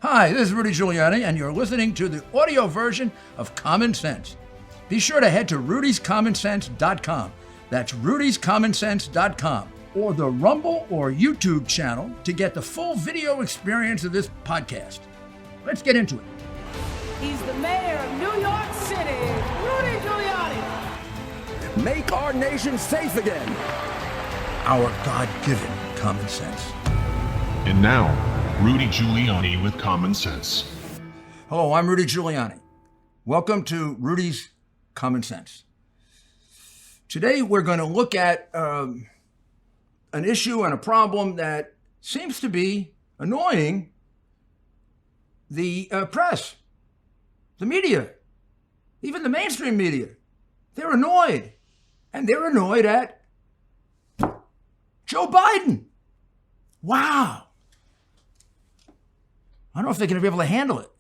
Hi, this is Rudy Giuliani, and you're listening to the audio version of Common Sense. Be sure to head to rudyscommonsense.com. That's rudyscommonsense.com, or the Rumble or YouTube channel to get the full video experience of this podcast. Let's get into it. He's the mayor of New York City, Rudy Giuliani. Make our nation safe again. Our God-given common sense. And now, Rudy Giuliani with Common Sense. Hello, I'm Rudy Giuliani. Welcome to Rudy's Common Sense. Today we're going to look at an issue and a problem that seems to be annoying the press, the media, even the mainstream media. They're annoyed. And they're annoyed at Joe Biden. Wow. I don't know if they're going to be able to handle it.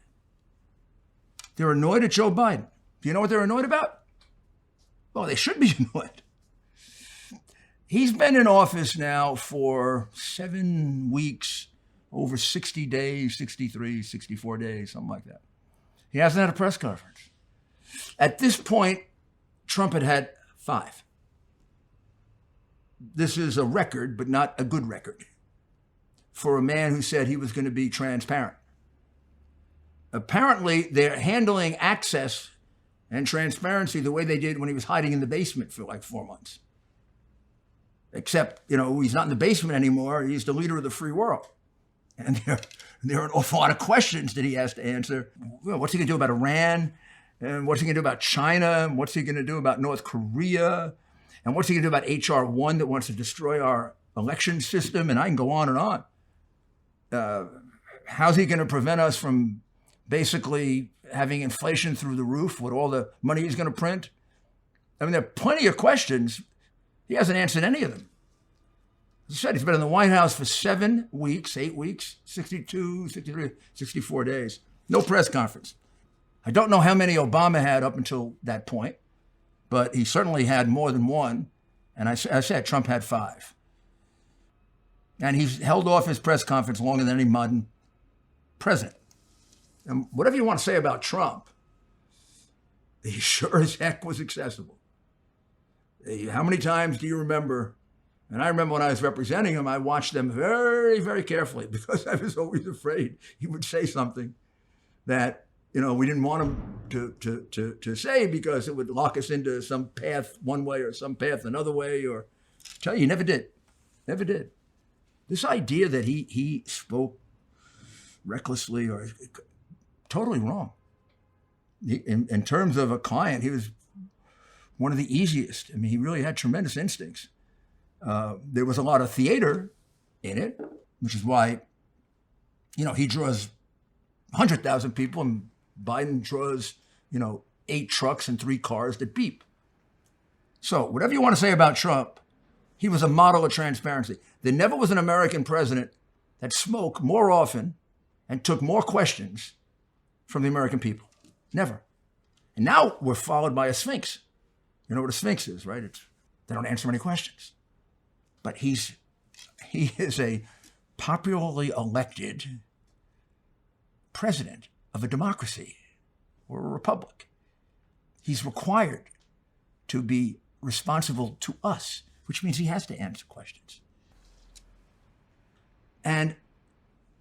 They're annoyed at Joe Biden. Do you know what they're annoyed about? Well, they should be annoyed. He's been in office now for 7 weeks, over 60 days, 63, 64 days, something like that. He hasn't had a press conference. At this point, Trump had 5. This is a record, but not a good record, for a man who said he was going to be transparent. Apparently, they're handling access and transparency the way they did when he was hiding in the basement for like 4 months. Except, he's not in the basement anymore. He's the leader of the free world. And there are an awful lot of questions that he has to answer. Well, what's he going to do about Iran? And what's he going to do about China? And what's he going to do about North Korea? And what's he going to do about H.R. 1 that wants to destroy our election system? And I can go on and on. How's he going to prevent us from basically having inflation through the roof with all the money he's going to print? I mean, there are plenty of questions. He hasn't answered any of them. As I said, he's been in the White House for 7 weeks, 8 weeks, 62, 63, 64 days. No press conference. I don't know how many Obama had up until that point, but he certainly had more than one. And I said Trump had 5. And he's held off his press conference longer than any modern president. And whatever you want to say about Trump, he sure as heck was accessible. How many times do you remember? And I remember when I was representing him, I watched them very, very carefully because I was always afraid he would say something that, we didn't want him to say because it would lock us into some path one way or some path another way. Or tell you, he never did. Never did. This idea that he spoke recklessly or totally wrong. In terms of a client, he was one of the easiest. I mean, he really had tremendous instincts. There was a lot of theater in it, which is why, he draws 100,000 people and Biden draws, 8 trucks and 3 cars that beep. So whatever you want to say about Trump, he was a model of transparency. There never was an American president that spoke more often and took more questions from the American people. Never. And now we're followed by a sphinx. You know what a sphinx is, right? They don't answer any questions. But he is a popularly elected president of a democracy or a republic. He's required to be responsible to us, which means he has to answer questions. And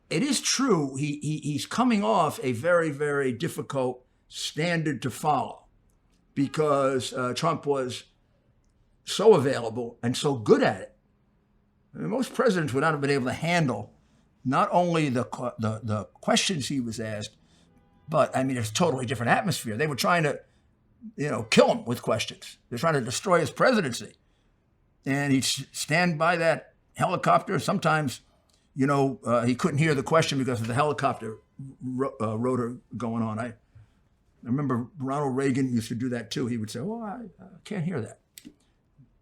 it is true, he's coming off a very, very difficult standard to follow because Trump was so available and so good at it. I mean, most presidents would not have been able to handle not only the questions he was asked, but I mean, it's a totally different atmosphere. They were trying to, kill him with questions. They're trying to destroy his presidency. And he'd stand by that helicopter. Sometimes, he couldn't hear the question because of the helicopter rotor going on. I remember Ronald Reagan used to do that too. He would say, "Oh, I can't hear that."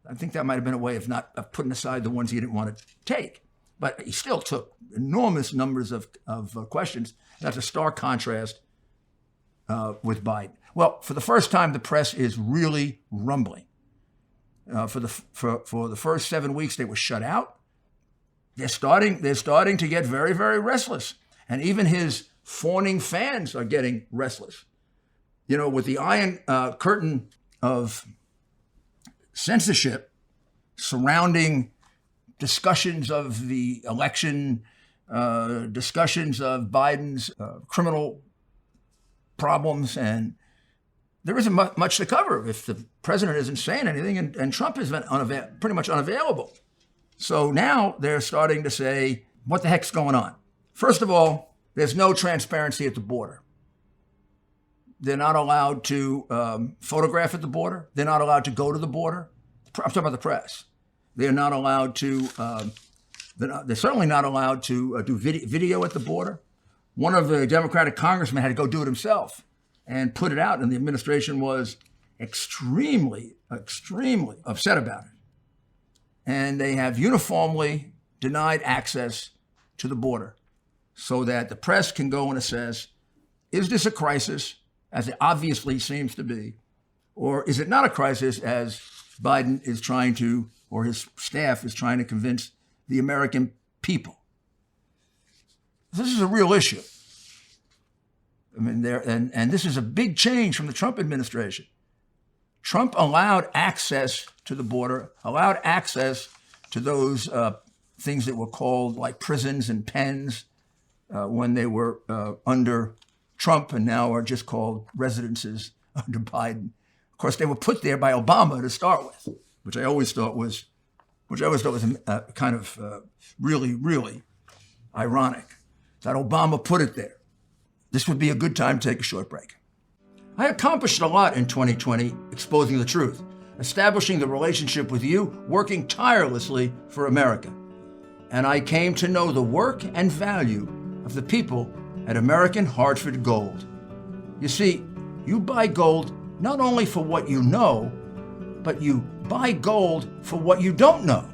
I think that might have been a way of putting aside the ones he didn't want to take. But he still took enormous numbers of questions. That's a stark contrast with Biden. Well, for the first time, the press is really rumbling. For the first 7 weeks, they were shut out. They're starting to get very, very restless. And even his fawning fans are getting restless. With the iron curtain of censorship surrounding discussions of the election, discussions of Biden's criminal problems, and there isn't much to cover if the president isn't saying anything, and Trump has been pretty much unavailable. So now they're starting to say, what the heck's going on? First of all, there's no transparency at the border. They're not allowed to photograph at the border. They're not allowed to go to the border. I'm talking about the press. They're not allowed to, they're certainly not allowed to do video at the border. One of the Democratic congressmen had to go do it himself and put it out, and the administration was extremely, extremely upset about it. And they have uniformly denied access to the border so that the press can go and assess, is this a crisis, as it obviously seems to be, or is it not a crisis, as Biden is trying to, or his staff is trying to convince the American people? This is a real issue. I mean, and this is a big change from the Trump administration. Trump allowed access to the border, allowed access to those things that were called like prisons and pens when they were under Trump, and now are just called residences under Biden. Of course, they were put there by Obama to start with, which I always thought was kind of really, really ironic that Obama put it there. This would be a good time to take a short break. I accomplished a lot in 2020, exposing the truth, establishing the relationship with you, working tirelessly for America. And I came to know the work and value of the people at American Hartford Gold. You see, you buy gold not only for what you know, but you buy gold for what you don't know.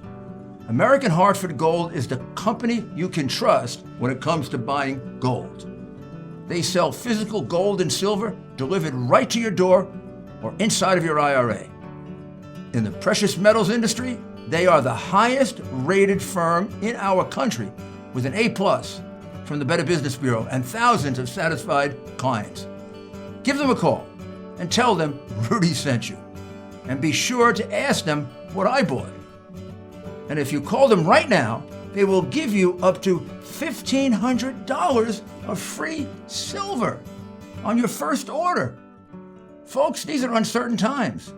American Hartford Gold is the company you can trust when it comes to buying gold. They sell physical gold and silver delivered right to your door or inside of your IRA. In the precious metals industry, they are the highest rated firm in our country with an A+ from the Better Business Bureau and thousands of satisfied clients. Give them a call and tell them Rudy sent you. And be sure to ask them what I bought. And if you call them right now, they will give you up to $1,500 of free silver on your first order. Folks, these are uncertain times.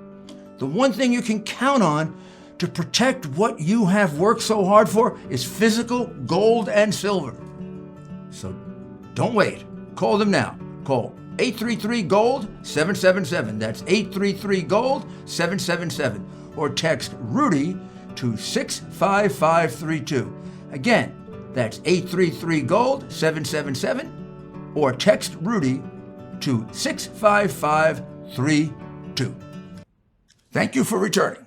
The one thing you can count on to protect what you have worked so hard for is physical gold and silver. So don't wait. Call them now. Call 833-GOLD-777. That's 833-GOLD-777. Or text Rudy to 65532. Again, that's 833-GOLD-777. Or text Rudy to 65532. Thank you for returning.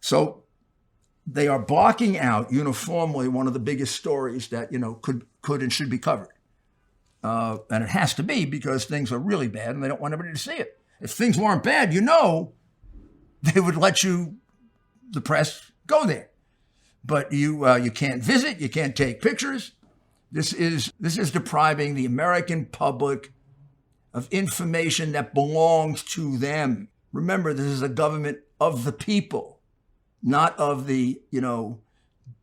So they are blocking out uniformly one of the biggest stories that, could and should be covered. And it has to be because things are really bad and they don't want everybody to see it. If things weren't bad, they would let you, the press, go there. But you can't visit, you can't take pictures. This is depriving the American public of information that belongs to them. Remember, this is a government of the people, not of the,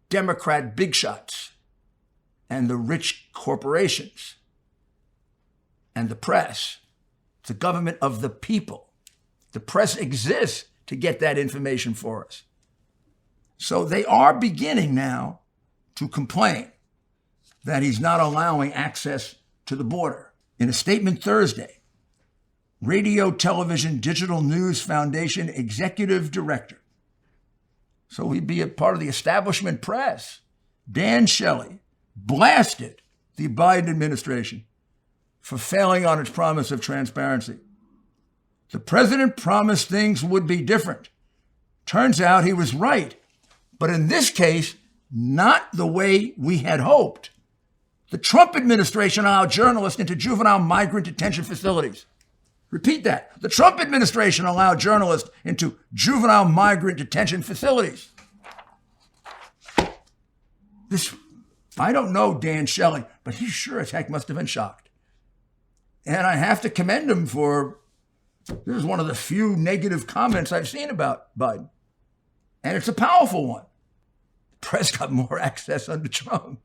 Democrat big shots and the rich corporations and the press. It's a government of the people. The press exists to get that information for us. So they are beginning now to complain that he's not allowing access to the border. In a statement Thursday, Radio, Television, Digital News Foundation Executive Director, so he'd be a part of the establishment press, Dan Shelley, blasted the Biden administration for failing on its promise of transparency. The president promised things would be different. Turns out he was right, but in this case, not the way we had hoped. The Trump administration allowed journalists into juvenile migrant detention facilities. Repeat that. The Trump administration allowed journalists into juvenile migrant detention facilities. This I don't know Dan Shelley, but he sure as heck must have been shocked. And I have to commend him for, this is one of the few negative comments I've seen about Biden. And it's a powerful one. The press got more access under Trump.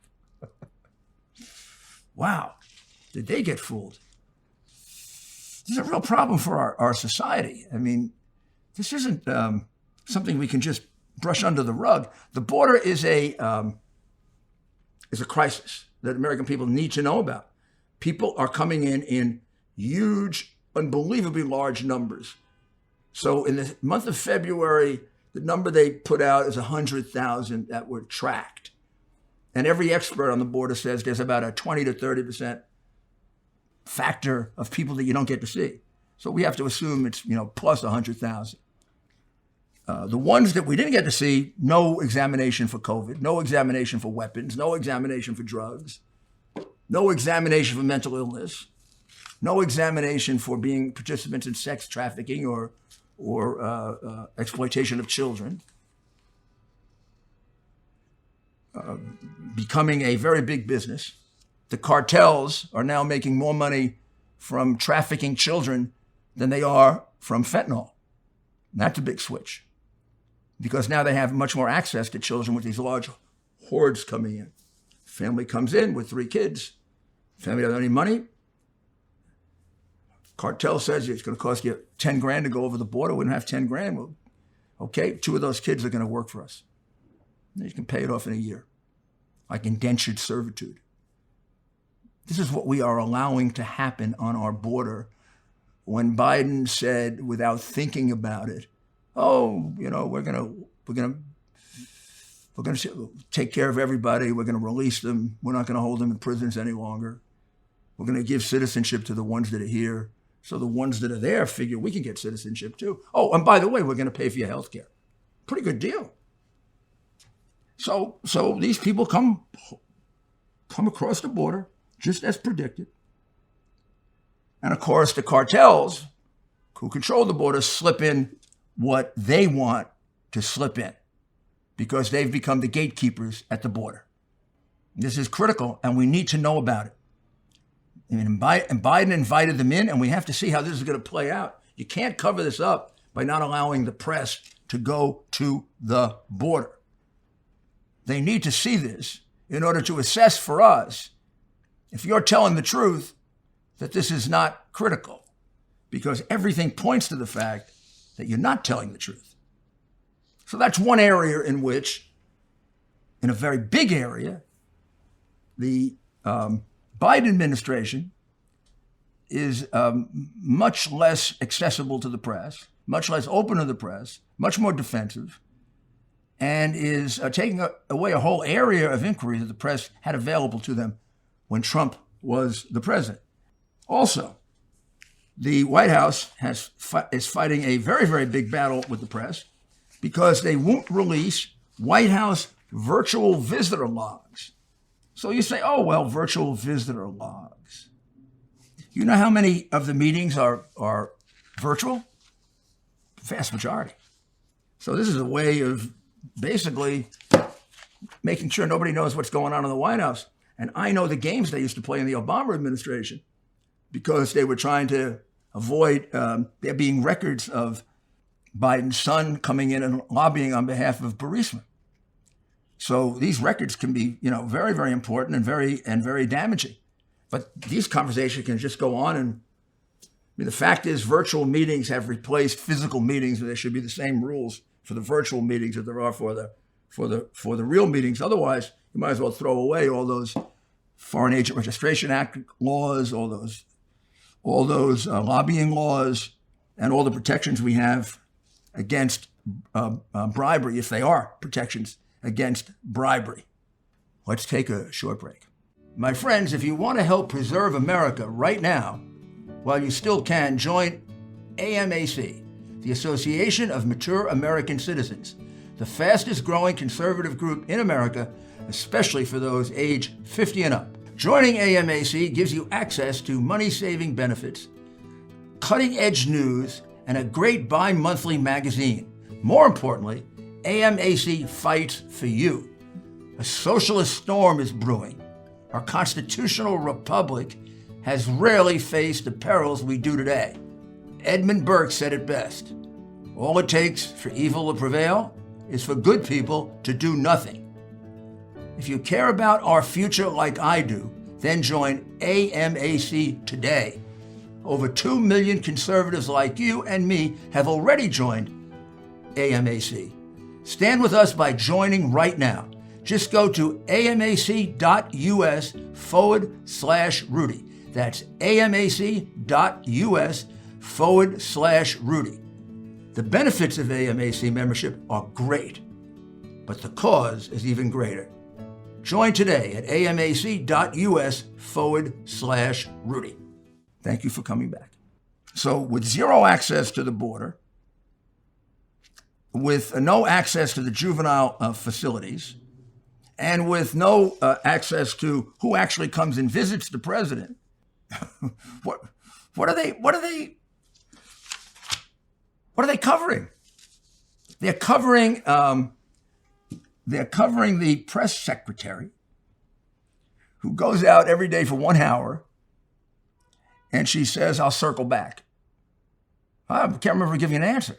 Wow, did they get fooled? This is a real problem for our society. I mean, this isn't something we can just brush under the rug. The border is a crisis that American people need to know about. People are coming in huge, unbelievably large numbers. So in the month of February, the number they put out is 100,000 that were tracked. And every expert on the border says there's about a 20 to 30% factor of people that you don't get to see. So we have to assume it's, plus 100,000. The ones that we didn't get to see, no examination for COVID, no examination for weapons, no examination for drugs, no examination for mental illness, no examination for being participants in sex trafficking or exploitation of children. Becoming a very big business. The cartels are now making more money from trafficking children than they are from fentanyl. And that's a big switch, because now they have much more access to children with these large hordes coming in. Family comes in with 3 kids. Family doesn't have any money. Cartel says it's going to cost you 10 grand to go over the border. We don't have 10 grand. Well, okay, 2 of those kids are going to work for us. You can pay it off in a year, like indentured servitude. This is what we are allowing to happen on our border. When Biden said, without thinking about it, we're gonna take care of everybody. We're gonna release them. We're not gonna hold them in prisons any longer. We're gonna give citizenship to the ones that are here, so the ones that are there figure we can get citizenship too. Oh, and by the way, we're gonna pay for your health care. Pretty good deal. So these people come across the border just as predicted. And of course, the cartels who control the border slip in what they want to slip in, because they've become the gatekeepers at the border. This is critical, and we need to know about it. And Biden invited them in, and we have to see how this is going to play out. You can't cover this up by not allowing the press to go to the border. They need to see this in order to assess for us if you're telling the truth that this is not critical, because everything points to the fact that you're not telling the truth. So that's one area in which, in a very big area, the Biden administration is much less accessible to the press, much less open to the press, much more defensive, and is taking away a whole area of inquiry that the press had available to them when Trump was the president. Also, the White House is fighting a very, very big battle with the press because they won't release White House virtual visitor logs. So you say, oh, well, virtual visitor logs. You know how many of the meetings are virtual? The vast majority. So this is a way of basically making sure nobody knows what's going on in the White House. And I know the games they used to play in the Obama administration, because they were trying to avoid there being records of Biden's son coming in and lobbying on behalf of Burisma. So these records can be, very, very important and very damaging. But these conversations can just go on. And the fact is, virtual meetings have replaced physical meetings, and there should be the same rules for the virtual meetings that there are for the real meetings. Otherwise, you might as well throw away all those Foreign Agent Registration Act laws, all those lobbying laws, and all the protections we have against bribery, if they are protections against bribery. Let's take a short break. My friends, if you want to help preserve America right now, while you still can, join AMAC, the Association of Mature American Citizens, the fastest growing conservative group in America, especially for those age 50 and up. Joining AMAC gives you access to money-saving benefits, cutting-edge news, and a great bi-monthly magazine. More importantly, AMAC fights for you. A socialist storm is brewing. Our constitutional republic has rarely faced the perils we do today. Edmund Burke said it best. All it takes for evil to prevail is for good people to do nothing. If you care about our future like I do, then join AMAC today. Over 2 million conservatives like you and me have already joined AMAC. Stand with us by joining right now. Just go to amac.us/Rudy. That's amac.us/Rudy. The benefits of AMAC membership are great, but the cause is even greater. Join today at amac.us/Rudy. Thank you for coming back. So with zero access to the border, with no access to the juvenile facilities, and with no access to who actually comes and visits the president, what are they covering? They're covering the press secretary who goes out every day for 1 hour and she says, "I'll circle back." I can't remember giving an answer.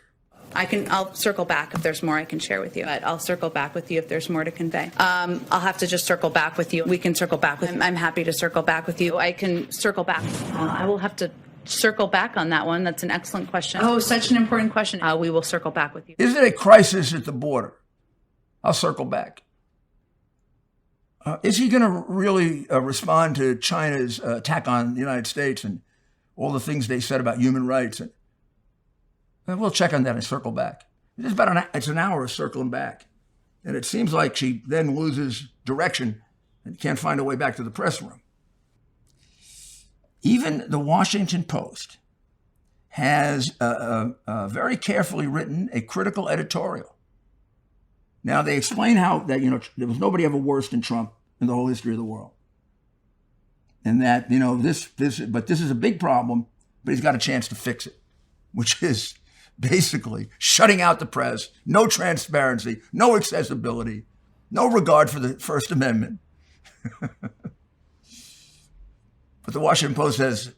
I'll circle back if there's more I can share with you. I'll circle back with you if there's more to convey. I'll have to just circle back with you. We can circle back with you. I'm happy to circle back with you. I can circle back. I will have to circle back on that one. That's an excellent question. Oh, such an important question. We will circle back with you. Is it a crisis at the border? I'll circle back. Is he going to really respond to China's attack on the United States and all the things they said about human rights? And we'll check on that and circle back. It's an hour of circling back. And it seems like she then loses direction and can't find her way back to the press room. Even the Washington Post has very carefully written a critical editorial. Now, they explain how that, there was nobody ever worse than Trump in the whole history of the world. And that, this is a big problem, but he's got a chance to fix it, which is basically shutting out the press, no transparency, no accessibility, no regard for the First Amendment. But the Washington Post says,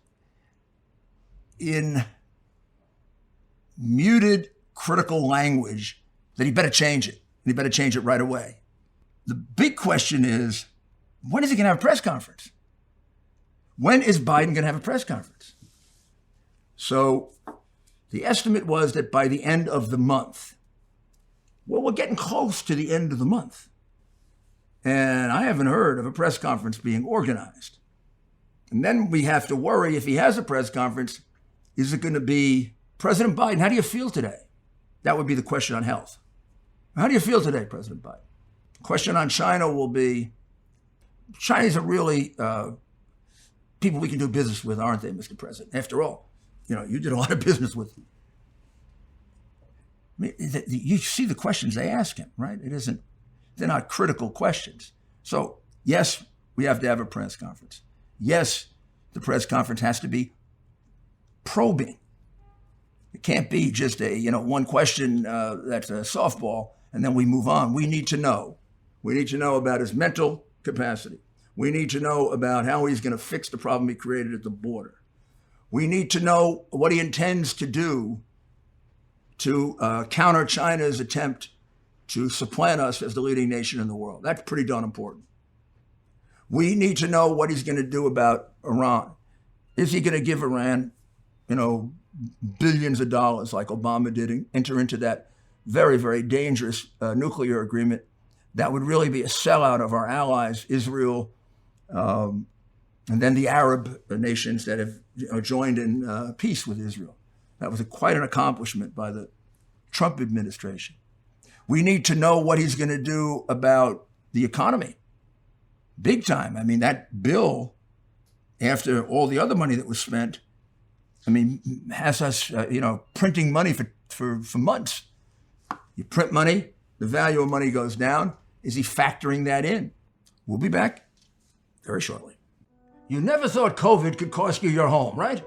in muted critical language, that he better change it. And he better change it right away. The big question is, when is he going to have a press conference? When is Biden going to have a press conference? So the estimate was that by the end of the month. Well, we're getting close to the end of the month. And I haven't heard of a press conference being organized. And then we have to worry, if he has a press conference, is it going to be President Biden? How do you feel today? That would be the question on health. How do you feel today, President Biden? The question on China will be, Chinese are really people we can do business with, aren't they, Mr. President? After all, you did a lot of business with them. I mean, you see the questions they ask him, right? They're not critical questions. So yes, we have to have a press conference. Yes, the press conference has to be probing. It can't be just one question that's a softball and then we move on. We need to know. We need to know about his mental capacity. We need to know about how he's going to fix the problem he created at the border. We need to know what he intends to do to counter China's attempt to supplant us as the leading nation in the world. That's pretty darn important. We need to know what he's going to do about Iran. Is he going to give Iran, billions of dollars like Obama did, enter into that very, very dangerous nuclear agreement that would really be a sellout of our allies, Israel, and then the Arab nations that have joined in peace with Israel. That was quite an accomplishment by the Trump administration. We need to know what he's going to do about the economy. Big time. I mean, that bill, after all the other money that was spent, has us, printing money for months. You print money, the value of money goes down. Is he factoring that in? We'll be back very shortly. You never thought COVID could cost you your home, right?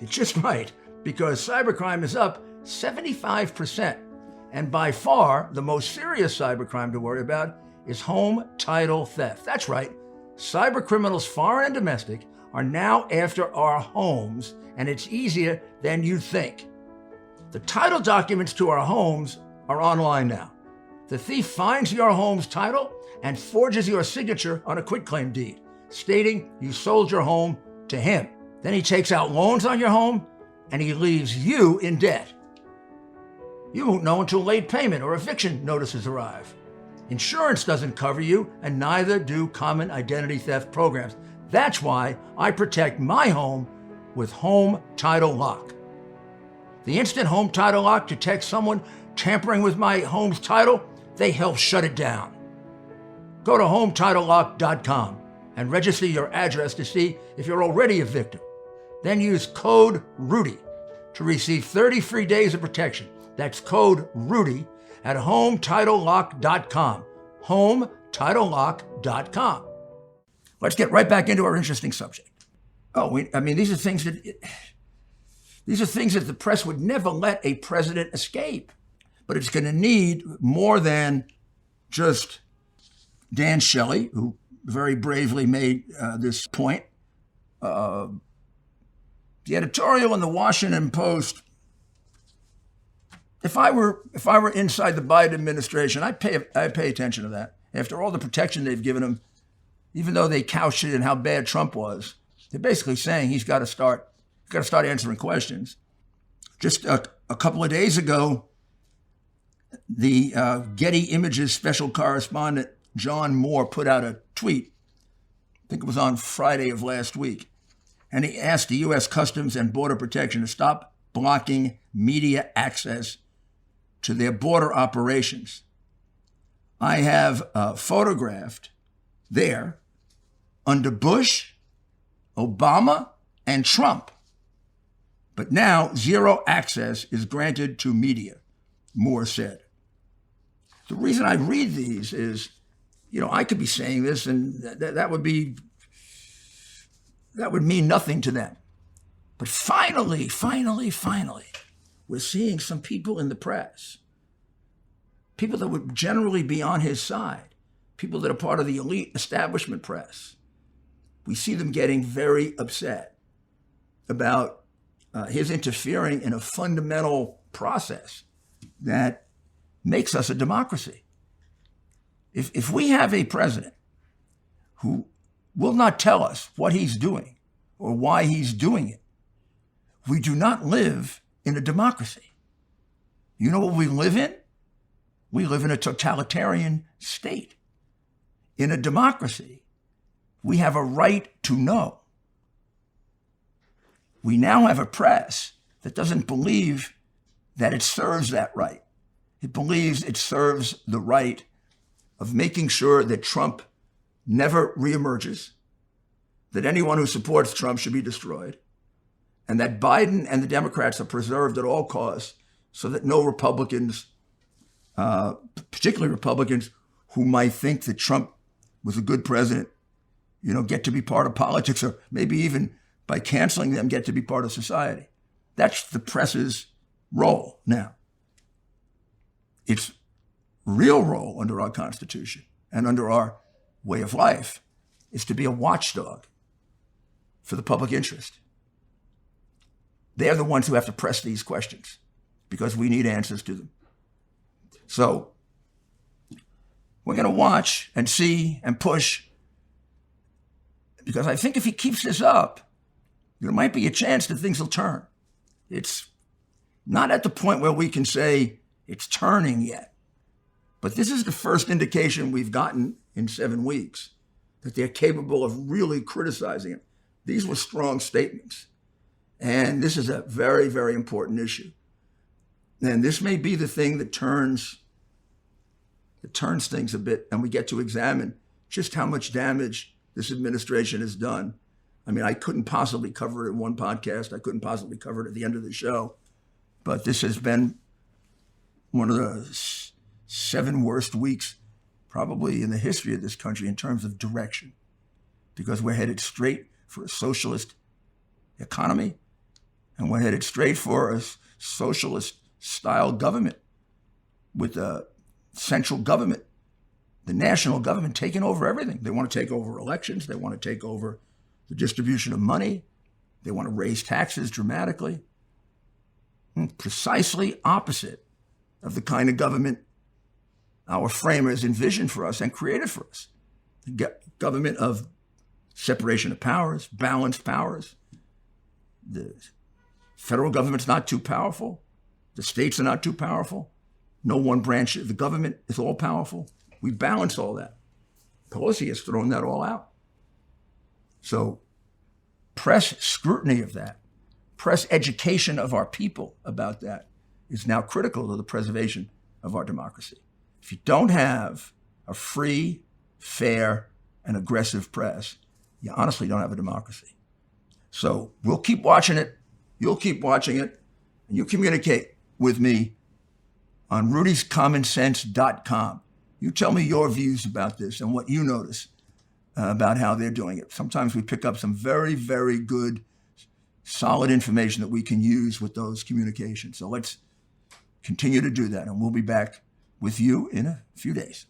It's just right, because cybercrime is up 75%. And by far, the most serious cybercrime to worry about is home title theft. That's right. Cyber criminals, foreign and domestic, are now after our homes, and it's easier than you think. The title documents to our homes are online now. The thief finds your home's title and forges your signature on a quitclaim deed, stating you sold your home to him. Then he takes out loans on your home and he leaves you in debt. You won't know until late payment or eviction notices arrive. Insurance doesn't cover you, and neither do common identity theft programs. That's why I protect my home with Home Title Lock. The instant Home Title Lock detects someone tampering with my home's title, they help shut it down. Go to HometitleLock.com and register your address to see if you're already a victim. Then use code RUDY to receive 30 free days of protection. That's code RUDY at HometitleLock.com. HometitleLock.com. Let's get right back into our interesting subject. These are things that the press would never let a president escape. But it's going to need more than just Dan Shelley, who very bravely made this point. The editorial in the Washington Post. If I were inside the Biden administration, I'd pay attention to that. After all the protection they've given him, even though they couched it in how bad Trump was, they're basically saying he's got to start answering questions. Just a couple of days ago, the Getty Images special correspondent John Moore put out a tweet. I think it was on Friday of last week. And he asked the U.S. Customs and Border Protection to stop blocking media access to their border operations. I have photographed there under Bush, Obama, and Trump. But now zero access is granted to media, Moore said. The reason I read these is, I could be saying this and that would mean nothing to them. But finally, we're seeing some people in the press, people that would generally be on his side, people that are part of the elite establishment press. We see them getting very upset about his interfering in a fundamental process that makes us a democracy. If we have a president who will not tell us what he's doing or why he's doing it, we do not live in a democracy. You know what we live in? We live in a totalitarian state. In a democracy, we have a right to know. We now have a press that doesn't believe that it serves that right. It believes it serves the right of making sure that Trump never reemerges, that anyone who supports Trump should be destroyed, and that Biden and the Democrats are preserved at all costs so that no Republicans, particularly Republicans who might think that Trump was a good president, get to be part of politics, or maybe even by canceling them, get to be part of society. That's the press's role now. Its real role under our Constitution and under our way of life is to be a watchdog for the public interest. They're the ones who have to press these questions because we need answers to them. So we're going to watch and see and push, because I think if he keeps this up, there might be a chance that things will turn. It's not at the point where we can say it's turning yet, but this is the first indication we've gotten in 7 weeks that they're capable of really criticizing him. These were strong statements. And this is a very, very important issue. And this may be the thing that turns things a bit, and we get to examine just how much damage this administration has done. I mean, I couldn't possibly cover it in one podcast. I couldn't possibly cover it at the end of the show. But this has been one of the 7 worst weeks probably in the history of this country in terms of direction, because we're headed straight for a socialist economy, and we're headed straight for a socialist-style government with a central government the national government taking over everything. They want to take over elections. They want to take over the distribution of money. They want to raise taxes dramatically. Precisely opposite of the kind of government our framers envisioned for us and created for us. The government of separation of powers, balanced powers. The federal government's not too powerful. The states are not too powerful. No one branch of the government is all powerful. We balance all that. Pelosi has thrown that all out. So press scrutiny of that, press education of our people about that is now critical to the preservation of our democracy. If you don't have a free, fair, and aggressive press, you honestly don't have a democracy. So we'll keep watching it. You'll keep watching it. And you communicate with me on rudyscommonsense.com. You tell me your views about this and what you notice about how they're doing it. Sometimes we pick up some very, very good, solid information that we can use with those communications. So let's continue to do that. And we'll be back with you in a few days.